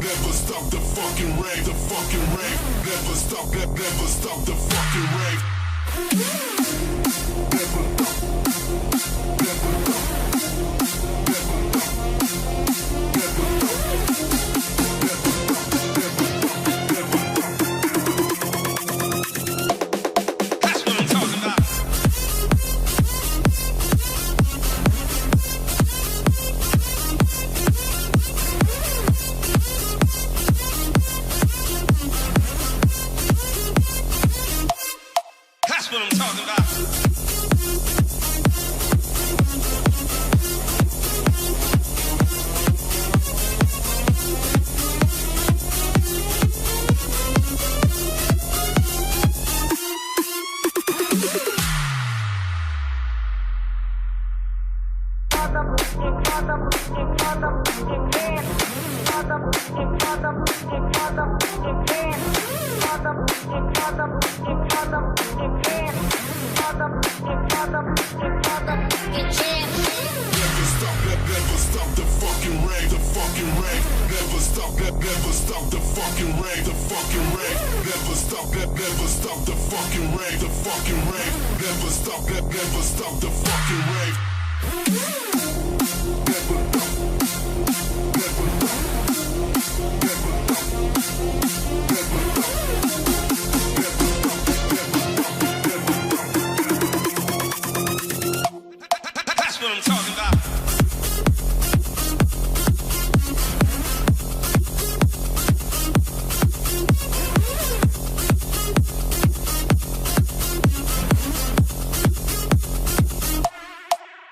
never stop the fucking rave, the fucking rave. Never stop the fucking rave. Never stop, never stop, never stop, never stop, never stop, never stop, never stop. That's what I'm talking about. That's what I'm talking about. Never stop the fucking rave, the fucking rave. Never stop the fucking rave, the fucking rave. Never stop the fucking rave, the fucking rave. Never stop the fucking rave. Never stop, never stop, never stop, never stop, never stop, never stop. That's what I'm talking about.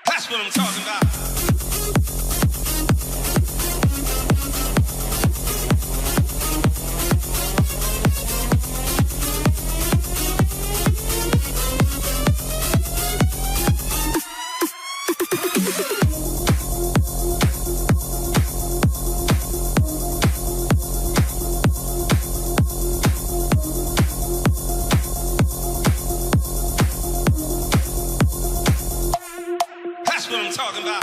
That's what I'm talking about. That's what I'm talking about.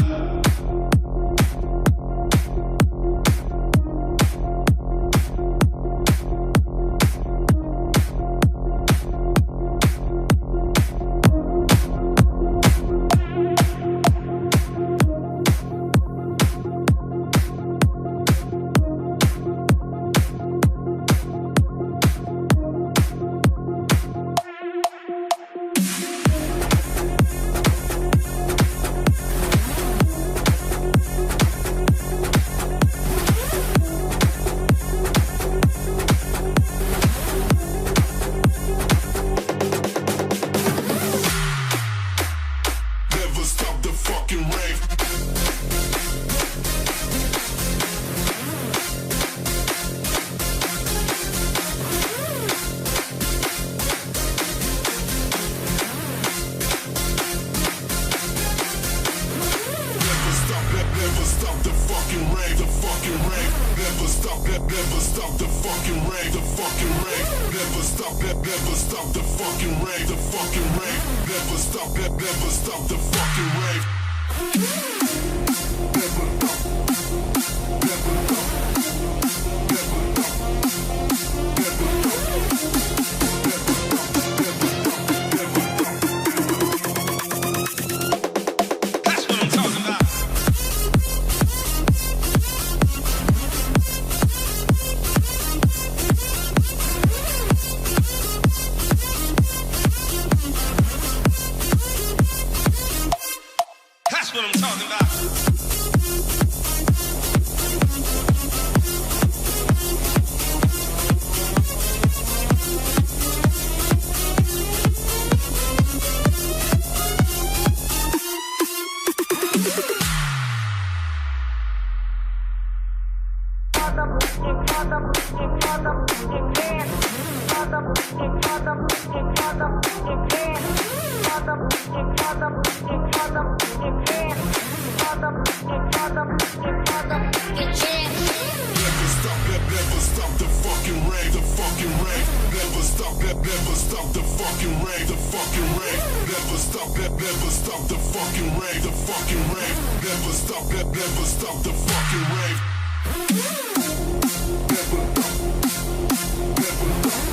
Never stop the fucking rave. Never stop the fucking rave, the fucking rave. Never stop the fucking rave, the fucking rave. Never stop the fucking rave, the fucking rave. Never stop the fucking rave. Never stop, never stop, never stop, never stop, never stop, never stop, never stop. That's what I'm talking about. That's what I'm talking about. Never stop the fucking rave, the fucking rave. Never stop the fucking rave, the fucking rave. Never stop the fucking rave, the fucking rave. Never stop the fucking rave. never stop,